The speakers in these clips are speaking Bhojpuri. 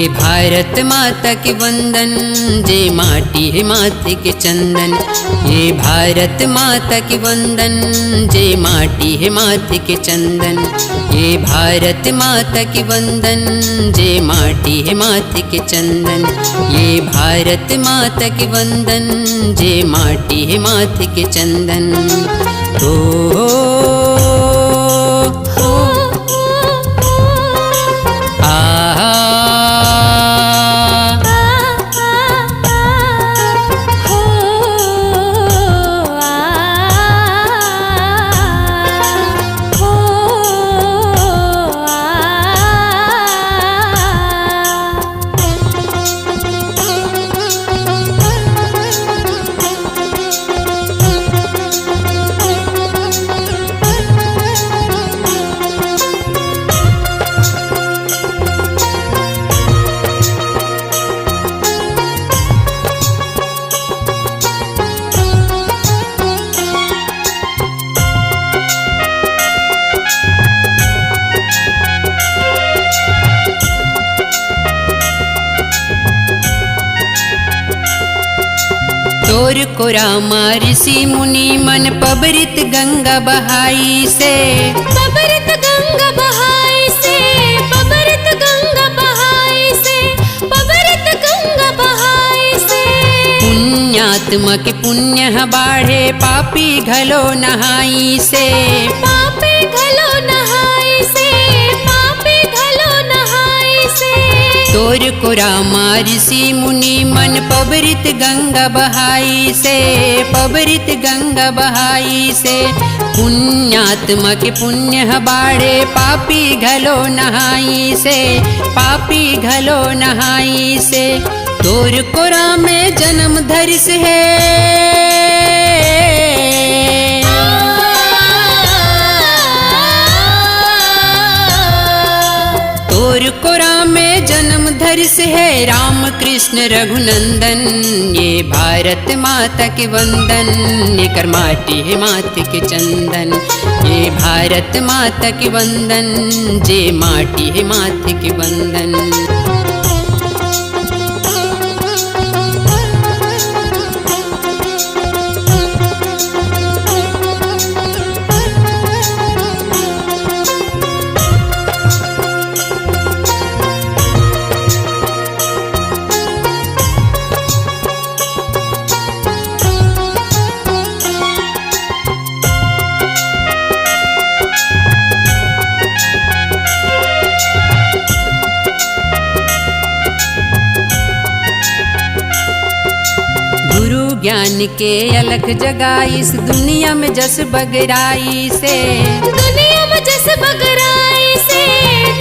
भारत माता के वंदन, जय माटी है माथे के चंदन। ये भारत माता के वंदन, जय माटी है माथे के चंदन। ये भारत माता के वंदन, जय माटी है माथे के चंदन। ये भारत माता के वंदन, जय माटी है माथे के चंदन। तोर को रामा ऋषि मुनि मन पबरित गंगा बहाई से, पबरित गंगा बहाई से, पबरित गंगा बहाई से, पबरित गंगा बहाई से। पुण्यात्मा के पुण्य बाढ़े, पापी घलो नहाई से, पापी घलो नहाई से, पापी घलो नहाई से। तोर को रामा ऋषि मुनि मन पबरित गंगा बहाई से, पबरित गंगा बहाई से। पुण्यात्मा के पुण्य बाढ़े, पापी घलो नहाई से, पापी घलो नहाई से। तोर को राम में जन्म धरिस है, तोर को राम में जन्म धरिस है, राम कृष्ण रघुनंदन। ये भारत माता के वंदन, ये कर माटी है माथे के चंदन। ये भारत माता के वंदन, जय माटी है माथे के वंदन। ज्ञान के अलख जगाई, इस दुनिया में जस बगराई से, दुनिया में जस बगराई से,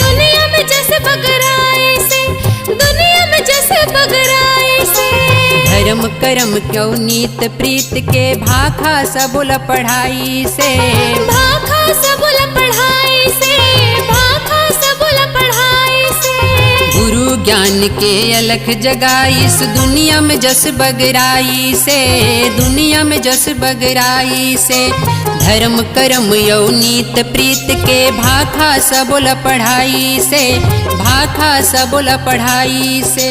दुनिया में जस बगराई से, दुनिया में जस बगराई से। धर्म कर्म क्यों नीत प्रीत के, भाखा सबुल पढ़ाई से, भाखा सबुल पढ़ाई से, भाखा सबुल पढ़ाई से। गुरु ज्ञान के अलख जगाई, इस दुनिया में जस बगराई से, दुनिया में जस बगराई से। धर्म कर्म यौनीत प्रीत के, भाखा सबुल पढ़ाई से, भाखा सबुल पढ़ाई से।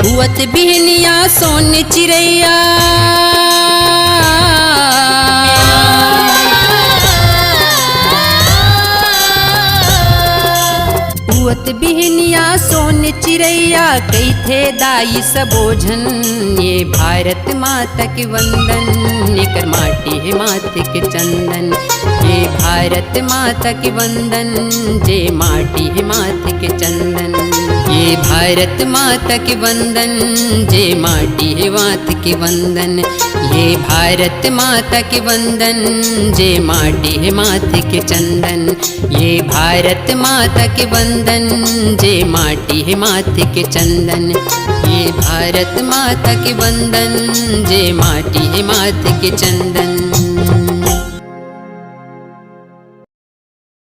हुअत बिहनिया सोन चिड़ैया, हुअत बिहनिया सोन चिड़ैया, कई थे दाई सबोझन। ये भारत माता के वंदन, ये कर माटी है माथे के चंदन। ये भारत माता के वंदन, जय माटी है माथे के चंदन। ये भारत माता के वंदन, जय माटी है माथे के वंदन। ये भारत माता के वंदन, जय माटी है माथे के चंदन। ये भारत माता के वंदन, जय माटी है माथे के चंदन। ये भारत माता के वंदन, जय माटी है माथे के चंदन।